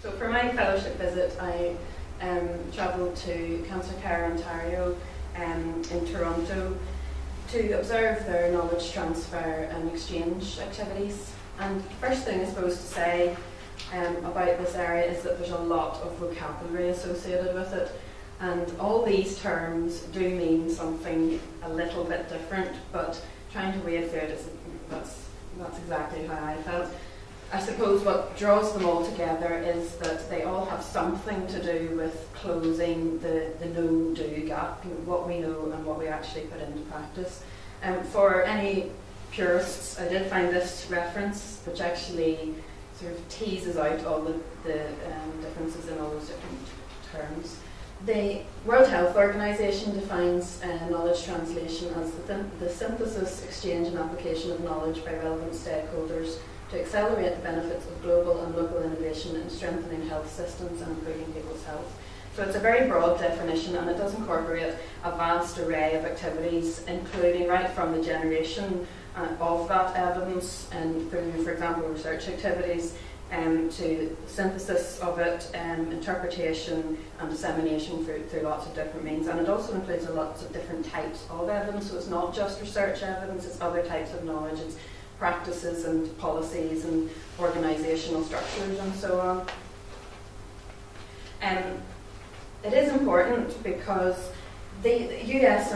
So for my fellowship visit, I travelled to Cancer Care Ontario in Toronto to observe their knowledge transfer and exchange activities. And the first thing I suppose to say about this area is that there's a lot of vocabulary associated with it. And all these terms do mean something a little bit different, but trying to wade through it, that's exactly how I felt. I suppose what draws them all together is that they all have something to do with closing the know-do gap, what we know and what we actually put into practice. For any purists, I did find this reference, which actually sort of teases out all the differences in all those different terms. The World Health Organization defines knowledge translation as the synthesis, exchange and application of knowledge by relevant stakeholders to accelerate the benefits of global and local innovation in strengthening health systems and improving people's health. So it's a very broad definition, and it does incorporate a vast array of activities, including right from the generation of that evidence and through, for example, research activities, to synthesis of it, interpretation and dissemination through lots of different means. And it also includes lots of different types of evidence, so it's not just research evidence, it's other types of knowledge, it's practices and policies and organisational structures and so on. It is important because the US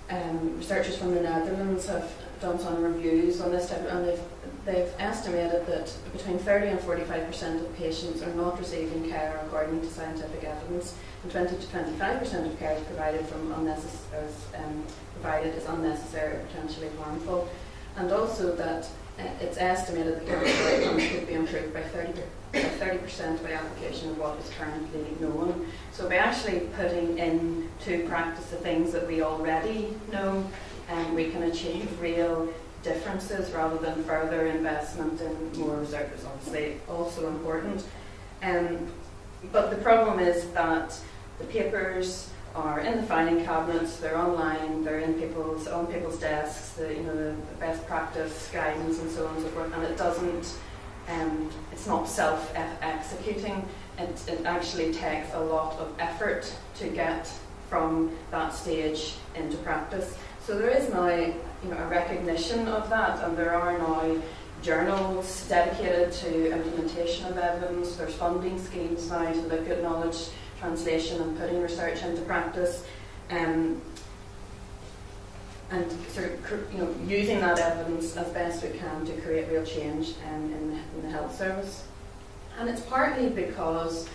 and researchers from the Netherlands have done some reviews on this type, and they've estimated that between 30 and 45% of patients are not receiving care according to scientific evidence, and 20 to 25% of care is provided provided is unnecessary or potentially harmful, and also that it's estimated that cancer outcomes could be improved by 30% by application of what is currently known. So by actually putting into practice the things that we already know, we can achieve real differences rather than further investment in more research is obviously also important. But the problem is that the papers are in the filing cabinets, they're online, they're on people's desks, the best practice guidance and so on and so forth, and it doesn't, it's not self-executing. It actually takes a lot of effort to get from that stage into practice. So there is now a recognition of that, and there are now journals dedicated to implementation of evidence. There's funding schemes now to look at knowledge translation and putting research into practice, and sort of using that evidence as best we can to create real change in the health service. And it's partly because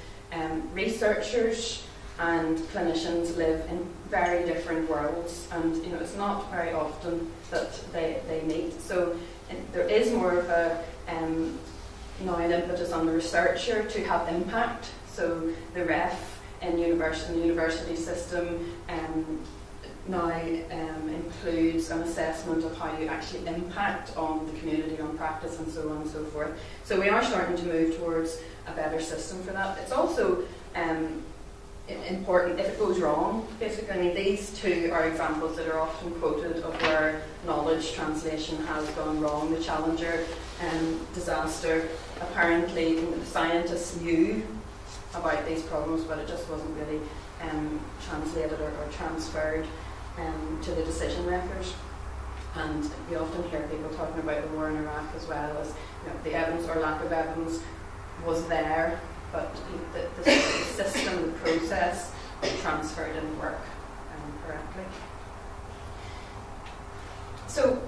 researchers and clinicians live in very different worlds, and it's not very often that they meet. So there is more of a now an impetus on the researcher to have impact. So the ref in the university system now includes an assessment of how you actually impact on the community, on practice and so on and so forth. So we are starting to move towards a better system for that. It's also important if it goes wrong. Basically, I mean, these two are examples that are often quoted of where knowledge translation has gone wrong. The Challenger disaster, apparently the scientists knew about these problems, but it just wasn't really translated or transferred to the decision makers. And we often hear people talking about the war in Iraq as well as the evidence or lack of evidence was there, but the system, the process, the transfer didn't work correctly. So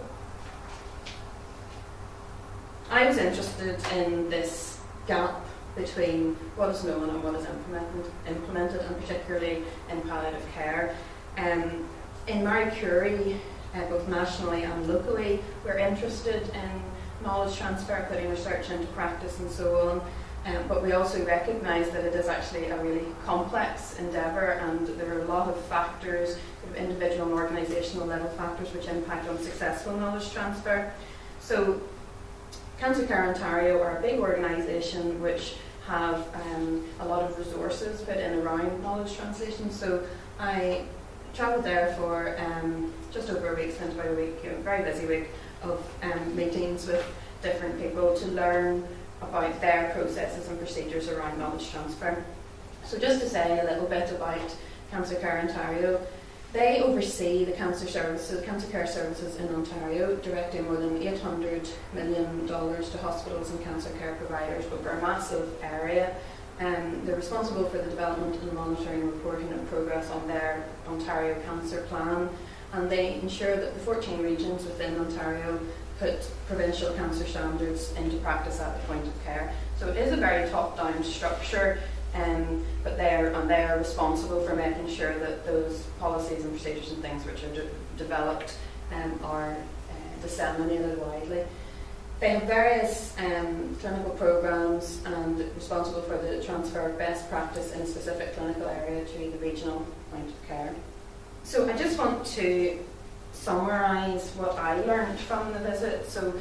I was interested in this gap between what is known and what is implemented, and particularly in palliative care. In Marie Curie, both nationally and locally, we're interested in knowledge transfer, putting research into practice and so on. But we also recognise that it is actually a really complex endeavour, and there are a lot of factors, individual and organisational level factors, which impact on successful knowledge transfer. So Cancer Care Ontario are a big organisation which have a lot of resources put in around knowledge translation. So I travelled there for just over a week, spent about a week, very busy week of meetings with different people to learn about their processes and procedures around knowledge transfer. So just to say a little bit about Cancer Care Ontario, they oversee the cancer care services in Ontario, directing more than $800 million to hospitals and cancer care providers over a massive area. They're responsible for the development and monitoring, reporting of progress on their Ontario Cancer Plan, and they ensure that the 14 regions within Ontario put provincial cancer standards into practice at the point of care. So it is a very top-down structure, but they are responsible for making sure that those policies and procedures and things which are developed are disseminated widely. They have various clinical programs and responsible for the transfer of best practice in a specific clinical area to the regional point of care. So I just want to summarise what I learned from the visit. So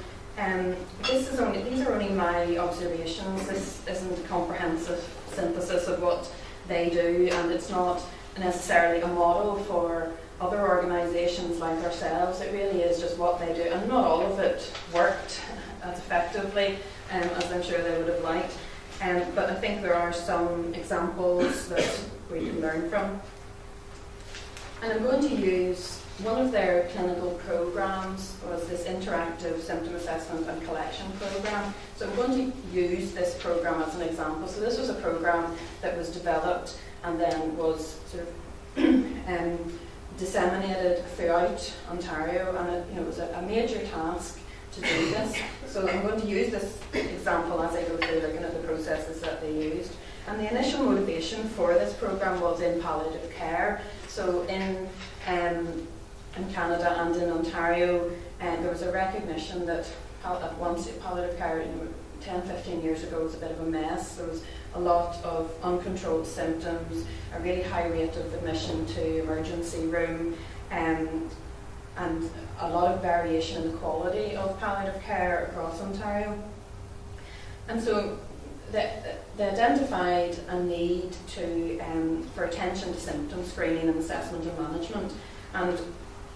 these are only my observations. This isn't a comprehensive synthesis of what they do, and it's not necessarily a model for other organisations like ourselves. It really is just what they do, and not all of it worked as effectively as I'm sure they would have liked. But I think there are some examples that we can learn from. And I'm going to use one of their clinical programs was this interactive symptom assessment and collection program. So I'm going to use this program as an example. So this was a program that was developed and then was sort of disseminated throughout Ontario, and it was a major task to do this. So I'm going to use this example as I go through looking at the processes that they used. And the initial motivation for this program was in palliative care. So in Canada and in Ontario, there was a recognition that at once palliative care 10-15 years ago was a bit of a mess. There was a lot of uncontrolled symptoms, a really high rate of admission to emergency room, and a lot of variation in the quality of palliative care across Ontario. And so they identified a need for attention to symptom screening and assessment and management. And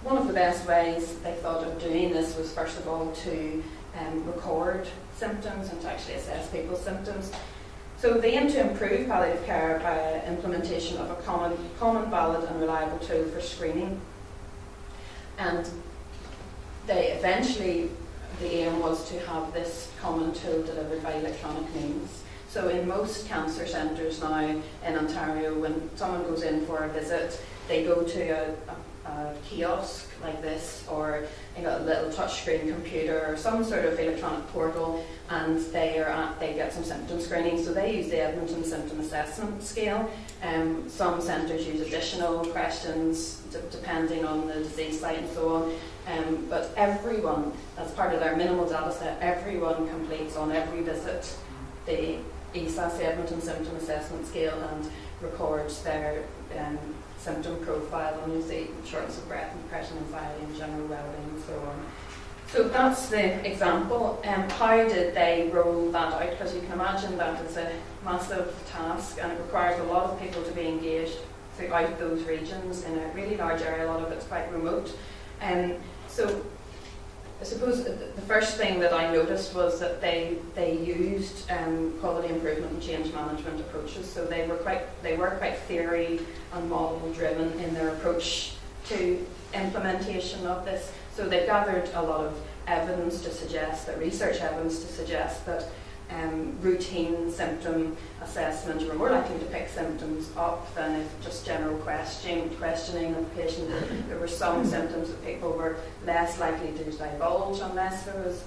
one of the best ways they thought of doing this was, first of all, to record symptoms and to actually assess people's symptoms. So they aim to improve palliative care by implementation of a common, valid and reliable tool for screening. And the aim was to have this common tool delivered by electronic means. So in most cancer centres now in Ontario, when someone goes in for a visit, they go to a kiosk like this, or a little touchscreen computer or some sort of electronic portal, and they get some symptom screening. So they use the Edmonton Symptom Assessment Scale. Some centres use additional questions depending on the disease site and so on. But everyone, as part of their minimal data set, everyone completes on every visit the ESAS, the Edmonton Symptom Assessment Scale, and records their symptom profile, and you see shortness of breath, depression, anxiety, and general well-being, and so on. So that's the example. How did they roll that out? Because you can imagine that is a massive task, and it requires a lot of people to be engaged throughout those regions in a really large area. A lot of it's quite remote. So I suppose the first thing that I noticed was that they used quality improvement and change management approaches. So they were quite theory and model driven in their approach to implementation of this. So they gathered a lot of evidence to suggest that routine symptom assessment were more likely to pick symptoms up than if just general questioning of the patient. There were some symptoms that people were less likely to divulge unless there was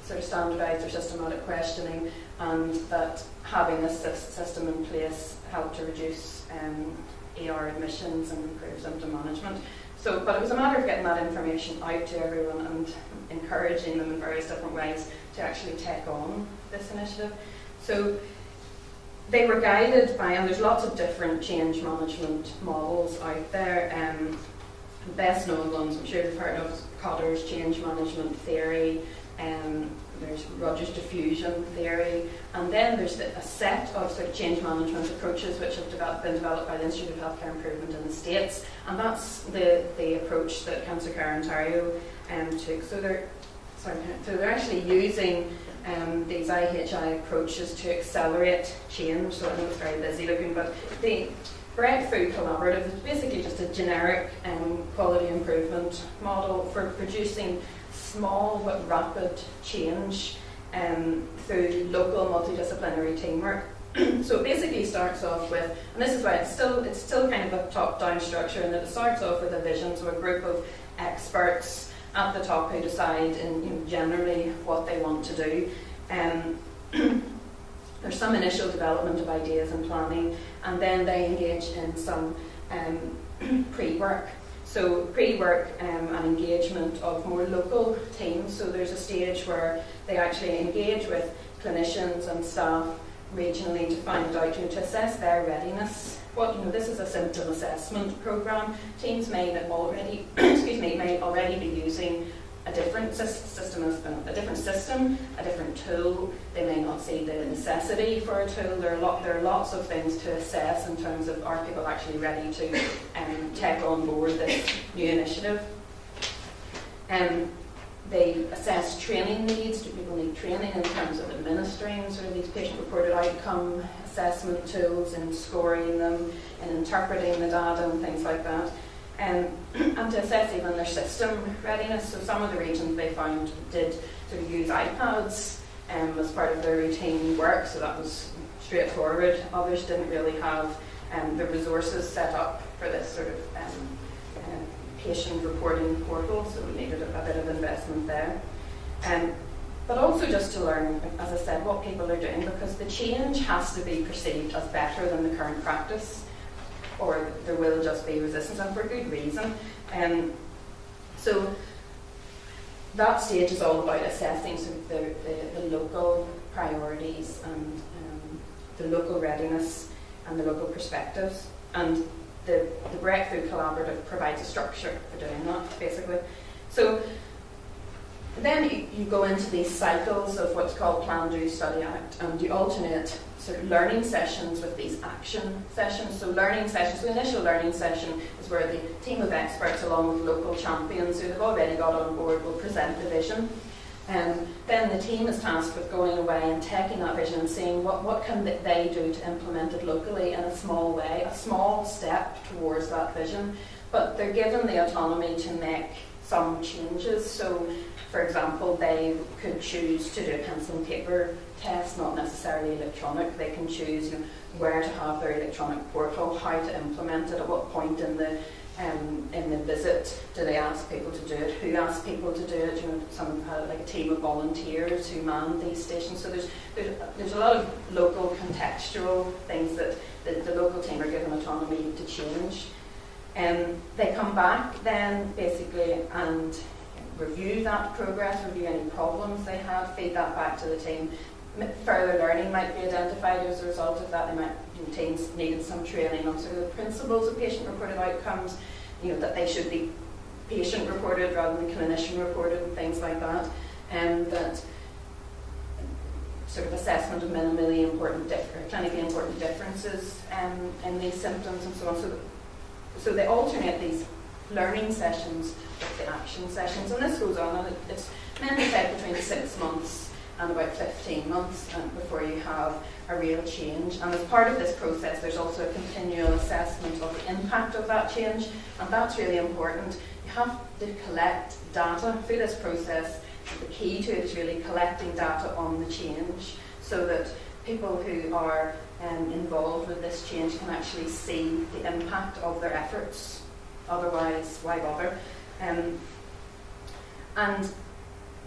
sort of standardised or systematic questioning, and that having this system in place helped to reduce ER admissions and improve symptom management. So, but it was a matter of getting that information out to everyone and encouraging them in various different ways to actually take on this initiative. So they were guided by, and there's lots of different change management models out there. The best known ones I'm sure you've heard of, Cotter's change management theory, there's Rogers diffusion theory, and then there's a set of sort of change management approaches which have been developed by the Institute of Healthcare Improvement in the States, and that's the approach that Cancer Care Ontario took. So so they're actually using these IHI approaches to accelerate change. So I know it's very busy looking, but the Breakthrough Collaborative is basically just a generic quality improvement model for producing small but rapid change through local multidisciplinary teamwork. So it basically starts off with, and this is why it's still kind of a top-down structure, in that it starts off with a vision, so a group of experts at the top who decide generally what they want to do. There's some initial development of ideas and planning, and then they engage in some pre-work. So pre-work and engagement of more local teams. So there's a stage where they actually engage with clinicians and staff regionally to find out, to assess their readiness. This is a symptom assessment program. Teams may already, may already be using a different system, a different tool. They may not see the necessity for a tool. There are lots of things to assess in terms of, are people actually ready to take on board this new initiative. They assess training needs. Do people need training in terms of administering sort of these patient-reported outcome assessment tools and scoring them and interpreting the data and things like that? And to assess even their system readiness. So some of the regions they found did sort of use iPads as part of their routine work, so that was straightforward. Others didn't really have the resources set up for this sort of patient reporting portal, so we needed a bit of investment there. But also just to learn, as I said, what people are doing, because the change has to be perceived as better than the current practice, or there will just be resistance, and for good reason. So that stage is all about assessing sort of the local priorities and the local readiness and the local perspectives. And the Breakthrough Collaborative provides a structure for doing that, basically. So then you go into these cycles of what's called Plan, Do, Study, Act, and you alternate sort of learning sessions with these action sessions. So learning sessions, the initial learning session is where the team of experts along with local champions who have already got on board will present the vision. Then the team is tasked with going away and taking that vision and seeing what can they do to implement it locally in a small way, a small step towards that vision. But they're given the autonomy to make some changes. So, for example, they could choose to do a pencil and paper test, not necessarily electronic. They can choose where to have their electronic portal, how to implement it, at what point in the visit do they ask people to do it, who asks people to do it. Some have like a team of volunteers who man these stations. So there's a lot of local contextual things that the local team are given autonomy to change. They come back then basically and review that progress, review any problems they had, feed that back to the team. Further learning might be identified as a result of that. They might, teams needed some training on sort of the principles of patient-reported outcomes, that they should be patient-reported rather than clinician-reported and things like that, and that sort of assessment of minimally important, clinically important differences in these symptoms and so on. So they alternate these learning sessions with the action sessions, and this goes on, and it's meant to take between 6 months and about 15 months before you have a real change. And as part of this process, there's also a continual assessment of the impact of that change, and that's really important. You have to collect data through this process. The key to it is really collecting data on the change, so that people who are involved with this change can actually see the impact of their efforts. Otherwise, why bother? And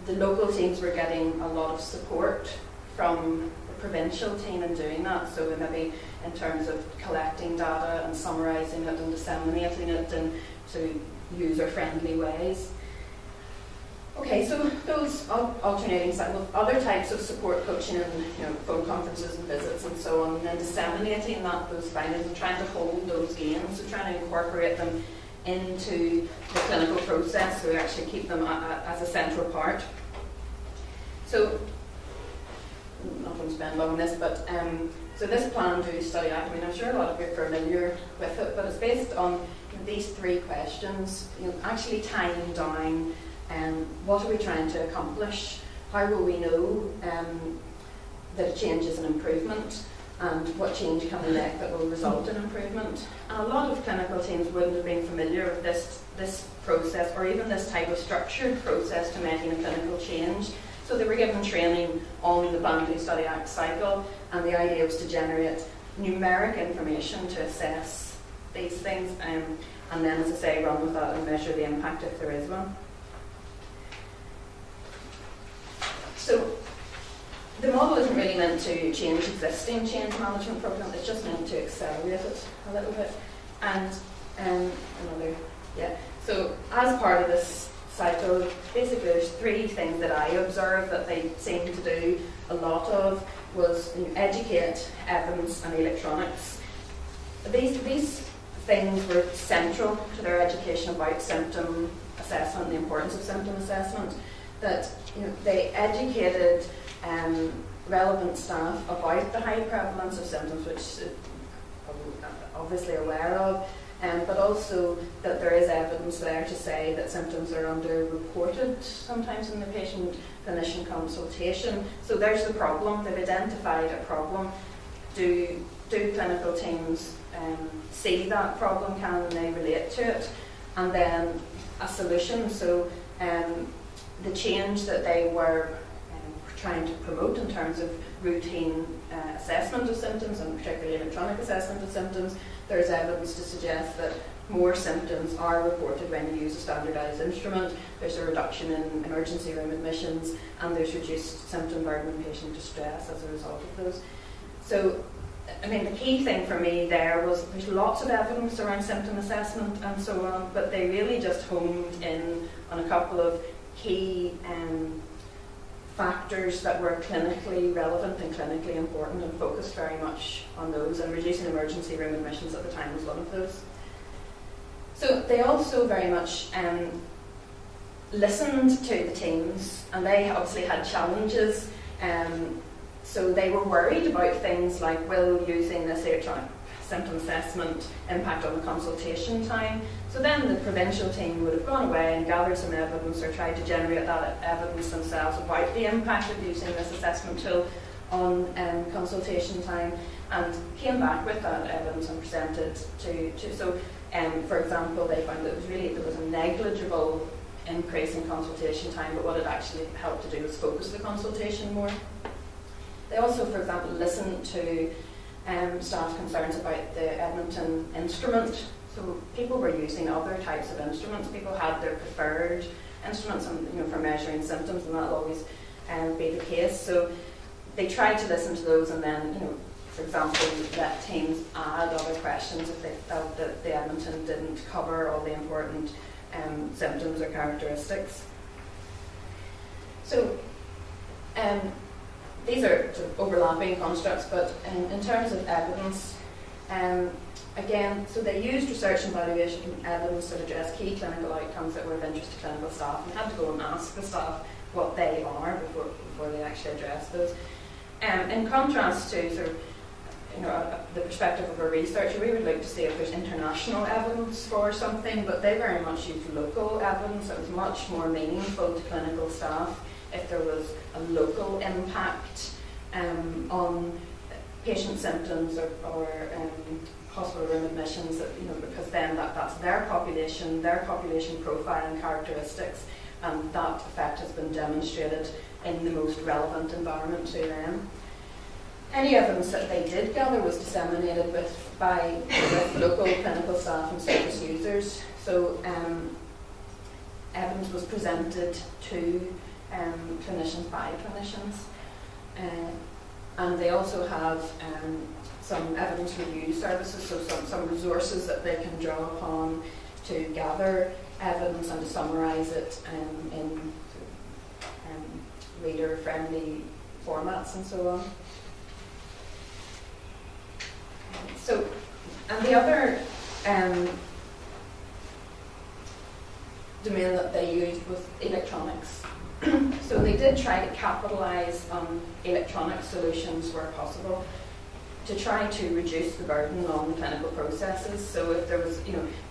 the local teams were getting a lot of support from the provincial team in doing that. So maybe in terms of collecting data and summarising it and disseminating it in sort of user-friendly ways. Okay, so those alternating cycles, other types of support, coaching and phone conferences and visits and so on, and then disseminating those findings and trying to hold those gains, so trying to incorporate them into the clinical process, so we actually keep them as a central part. So, I'm not going to spend long on this, but so this Plan, Do, Study, Act, I'm sure a lot of you are familiar with it, but it's based on these 3 questions, actually tying down what are we trying to accomplish? How will we know that a change is an improvement? And what change can we make that will result in improvement? And a lot of clinical teams wouldn't have been familiar with this process, or even this type of structured process to making a clinical change. So they were given training on the Boundary Study Act cycle, and the idea was to generate numeric information to assess these things, and then, as I say, run with that and measure the impact if there is one. So the model isn't really meant to change existing change management programs, it's just meant to accelerate it a little bit. And so as part of this cycle, basically there's three things that I observed that they seem to do a lot of, was educate, evidence and electronics. These things were central to their education about symptom assessment and the importance of symptom assessment, that they educated relevant staff about the high prevalence of symptoms, which obviously aware of, but also that there is evidence there to say that symptoms are underreported sometimes in the patient-clinician consultation. So there's the problem. They've identified a problem. Do clinical teams see that problem? Can they relate to it? And then a solution. So the change that they were trying to promote in terms of routine assessment of symptoms, and particularly electronic assessment of symptoms, there's evidence to suggest that more symptoms are reported when you use a standardised instrument. There's a reduction in emergency room admissions, and there's reduced symptom burden and patient distress as a result of those. So, I mean, the key thing for me there was there's lots of evidence around symptom assessment and so on, but they really just honed in on a couple of key factors that were clinically relevant and clinically important, and focused very much on those, and reducing emergency room admissions at the time was one of those. So they also very much listened to the teams, and they obviously had challenges, so they were worried about things like, will using this electronic symptom assessment impact on the consultation time? So then the provincial team would have gone away and gathered some evidence, or tried to generate that evidence themselves about the impact of using this assessment tool on consultation time, and came back with that evidence and presented to so for example, they found that there was a negligible increase in consultation time, but what it actually helped to do was focus the consultation more. They also, for example, listened to staff concerns about the Edmonton instrument. So people were using other types of instruments. People had their preferred instruments, for measuring symptoms, and that'll always be the case. So they tried to listen to those, and then, for example, let teams add other questions if they felt that the Edmonton didn't cover all the important symptoms or characteristics. So these are sort of overlapping constructs, but in terms of evidence, again, so they used research and evaluation evidence to address key clinical outcomes that were of interest to clinical staff, and had to go and ask the staff what they are before they actually address those. In contrast to sort of, the perspective of a researcher, we would like to see if there's international evidence for something, but they very much used local evidence that was much more meaningful to clinical staff if there was a local impact on patient symptoms or hospital room admissions, because then that's their population profile and characteristics, and that effect has been demonstrated in the most relevant environment to them. Any evidence that they did gather was disseminated with local clinical staff and service users. So evidence was presented to clinicians by clinicians, and they also have some evidence review services, so some resources that they can draw upon to gather evidence and to summarise it in reader-friendly formats and so on. So, and the other domain that they used was electronics. So they did try to capitalise on electronic solutions where possible. to try to reduce the burden on the clinical processes. So if there was,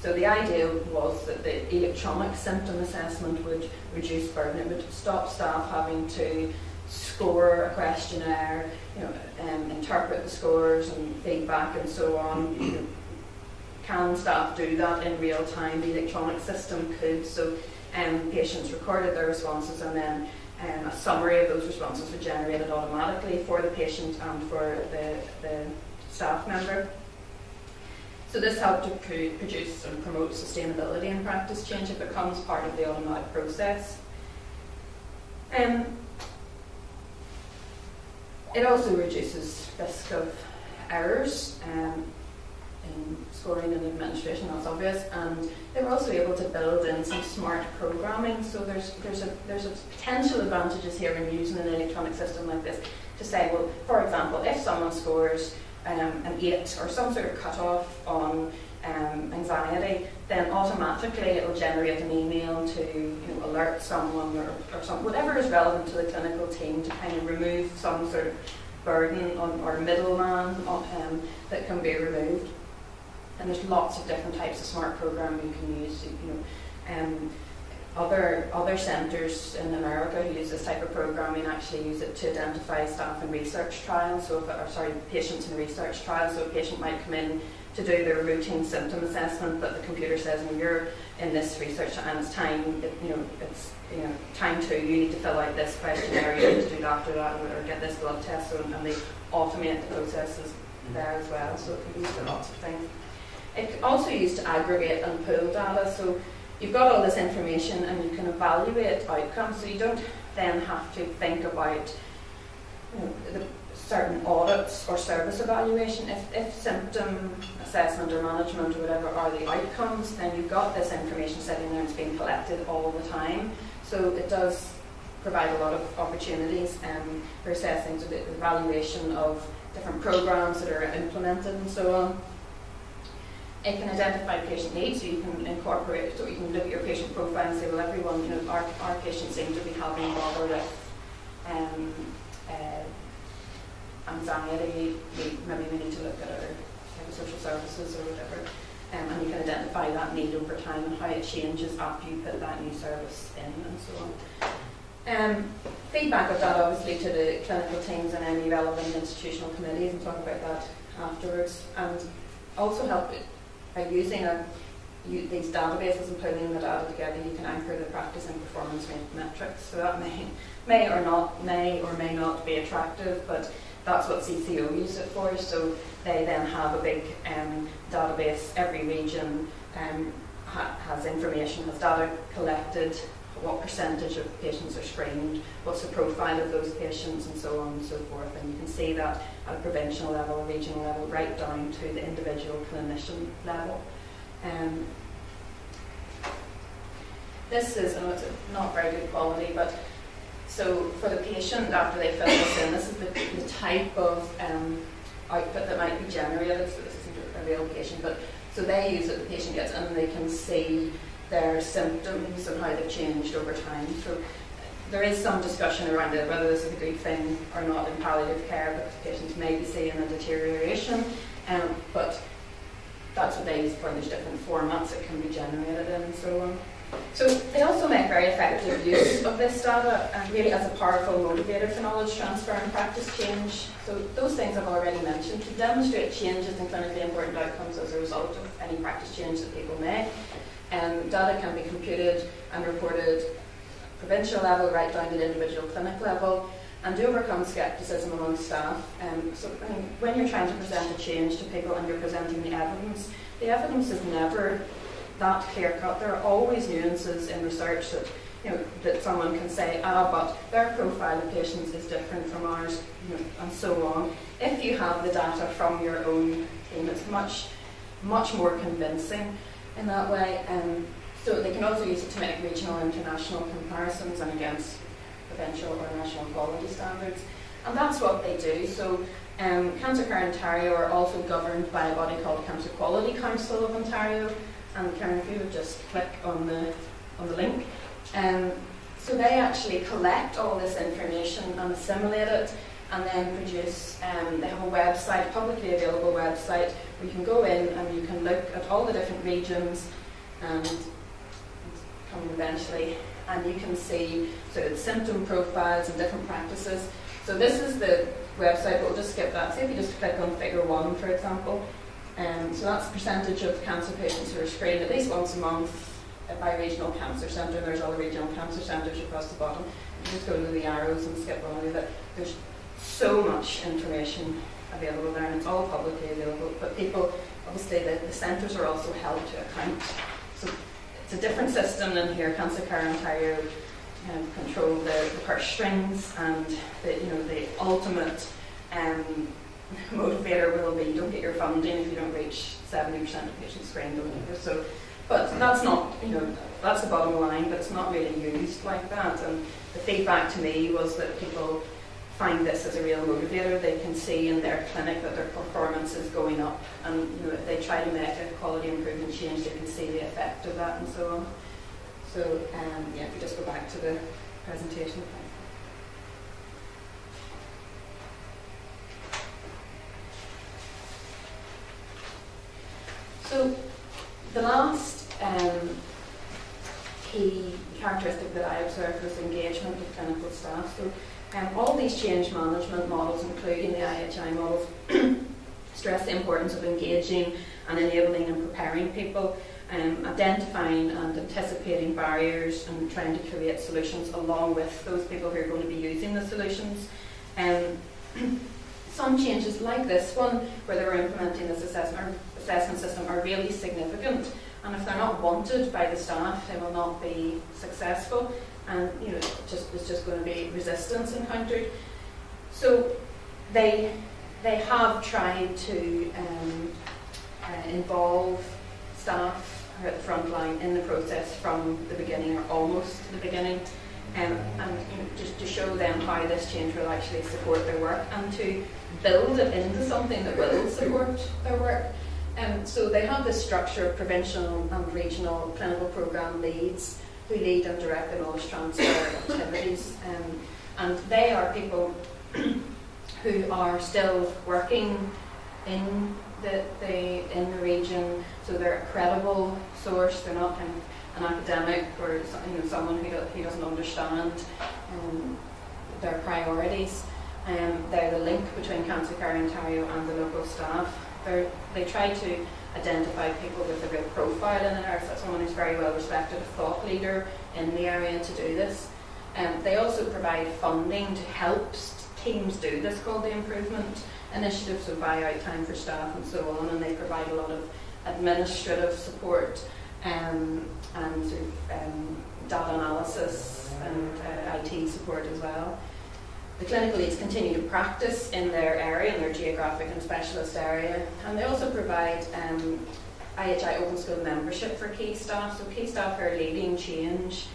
so the idea was that the electronic symptom assessment would reduce burden. It would stop staff having to score a questionnaire, interpret the scores and feedback and so on. Can staff do that in real time? The electronic system could. So patients recorded their responses, and then a summary of those responses were generated automatically for the patient and for the staff member. So this helped to produce and promote sustainability in practice change. It becomes part of the automatic process. It also reduces risk of errors in scoring and administration, that's obvious, and they were also able to build in some smart programming. So there's a potential advantages here in using an electronic system like this to say, well, for example, if someone scores an 8 or some sort of cutoff on anxiety, then automatically it will generate an email to alert someone or some, whatever is relevant to the clinical team, to kind of remove some sort of burden on or middleman that can be removed. And there's lots of different types of smart programming you can use. Other centres in America who use this type of programming actually use it to identify staff in research trials, patients in research trials. So a patient might come in to do their routine symptom assessment, but the computer says, "Well, you're in this research and it's time. Time 2. You need to fill out this questionnaire. You need to do that, or get this blood test." And they automate the processes there as well. So it can be used for lots of things. It's also used to aggregate and pool data. So you've got all this information and you can evaluate outcomes. So you don't then have to think about the certain audits or service evaluation. If symptom assessment or management or whatever are the outcomes, then you've got this information sitting there and it's being collected all the time. So it does provide a lot of opportunities for assessing the evaluation of different programs that are implemented and so on. It can identify patient needs, so you can incorporate it, so you can look at your patient profile and say, well, everyone, our patients seem to be having bother with anxiety. Maybe we need to look at our social services or whatever. And you can identify that need over time and how it changes after you put that new service in and so on. Feedback of that obviously to the clinical teams and any relevant institutional committees, and talk about that afterwards. And also help it by using these databases and pulling the data together. You can anchor the practice and performance metrics. So that may or may not be attractive, but that's what CCO use it for. So they then have a big database. Every region has information, has data collected, what percentage of patients are screened, what's the profile of those patients, and so on and so forth. And you can see that at a provincial level, regional level, right down to the individual clinician level. This is, it's not very good quality, but so for the patient, after they fill this in, this is the type of output that might be generated. So this isn't a real patient, but so they use it, the patient gets in and they can see their symptoms and how they've changed over time. So there is some discussion around it, whether this is a good thing or not in palliative care, because patients may be seeing a deterioration, but that's what they use for. There's different formats it can be generated in and so on. So they also make very effective use of this data and really as a powerful motivator for knowledge transfer and practice change. So those things I've already mentioned. To demonstrate changes in clinically important outcomes as a result of any practice change that people make. Data can be computed and reported provincial level right down to the individual clinic level, and to overcome scepticism among staff. So when you're trying to present a change to people and you're presenting the evidence is never that clear cut. There are always nuances in research that that someone can say, but their profile of patients is different from ours, and so on. If you have the data from your own team, it's much more convincing in that way. So they can also use it to make regional and international comparisons and against provincial or national quality standards. And that's what they do. So Cancer Care Ontario are also governed by a body called the Cancer Quality Council of Ontario. And Karen, if you would just click on the link. So they actually collect all this information and assimilate it and then produce, they have a website, a publicly available website, where you can go in and you can look at all the different regions, and it's coming eventually, and you can see symptom profiles and different practices. So this is the website, but we'll just skip that. See if you just click on figure 1, for example. So that's the percentage of cancer patients who are screened at least once a month by regional cancer centre. There's all the regional cancer centres across the bottom. You just go to the arrows and skip on it. There's so much information available there, and it's all publicly available. But people, obviously, the centres are also held to account. So it's a different system than here. Cancer Care Ontario control the purse strings, and the ultimate motivator will be don't get your funding if you don't reach 70% of patients screened or whatever. So, but that's not, that's the bottom line, but it's not really used like that. And the feedback to me was that people find this as a real motivator. They can see in their clinic that their performance is going up, and if they try to make a quality improvement change, they can see the effect of that and so on. So, if we just go back to the presentation. So, the last key characteristic that I observed was engagement with clinical staff. So, all these change management models, including the IHI models, stress the importance of engaging and enabling and preparing people, identifying and anticipating barriers, and trying to create solutions along with those people who are going to be using the solutions. Some changes like this one, where they were implementing this assessment system, are really significant, and if they're not wanted by the staff, they will not be successful, and it's just going to be resistance encountered. So they have tried to involve staff who are at the front line in the process from the beginning, or almost the beginning, and just to show them how this change will actually support their work, and to build it into something that will support their work. So they have this structure of provincial and regional clinical programme leads who lead and direct the knowledge transfer activities, and they are people who are still working in the region, so they're a credible source. They're not kind of an academic or someone who doesn't understand their priorities. They're the link between Cancer Care Ontario and the local staff. They try to identify people with a real profile in an area, so someone who's very well respected, a thought leader in the area to do this. They also provide funding to help teams do this, called the Improvement Initiative, so buy out time for staff and so on, and they provide a lot of administrative support and data analysis and IT support as well. The clinical leads continue to practice in their area, in their geographic and specialist area, and they also provide IHI Open School membership for key staff. So key staff who are leading change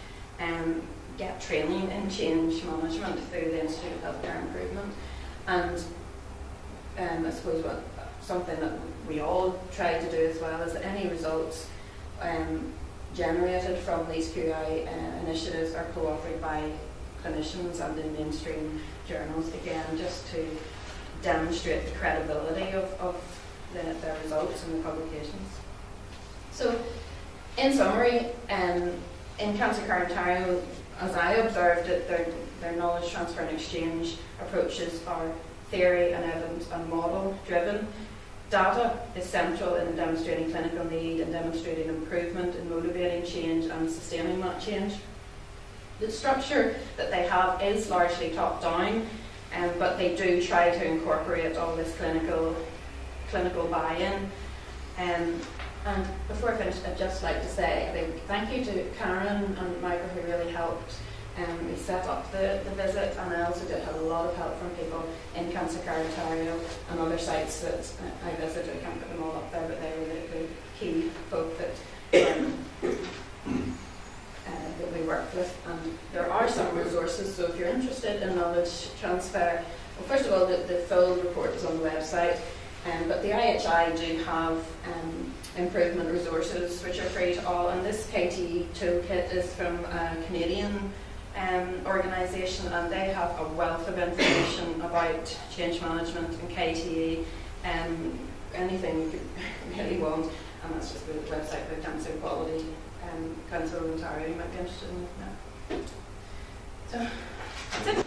get training in change management through the Institute of Healthcare Improvement. And I suppose something that we all try to do as well is that any results generated from these QI initiatives are co-authored by clinicians and in mainstream journals, again, just to demonstrate the credibility of their results and the publications. So, in summary, in Cancer Care Ontario, as I observed it, their knowledge transfer and exchange approaches are theory and evidence and model driven. Data is central in demonstrating clinical need and demonstrating improvement in motivating change and sustaining that change. The structure that they have is largely top down, but they do try to incorporate all this clinical buy-in. And before I finish, I'd just like to say a big thank you to Karen and Michael, who really helped we set up the visit, and I also did have a lot of help from people in Cancer Care Ontario and other sites that I visited. I can't put them all up there, but they were the key folk that we worked with. And there are some resources, so if you're interested in knowledge transfer, well, first of all, the full report is on the website, but the IHI do have improvement resources which are free to all, and this KTE toolkit is from a Canadian organisation, and they have a wealth of information about change management and KTE, anything you could really want, and that's just the website of the Cancer Equality Council of Ontario. You might be interested in that. So that's it.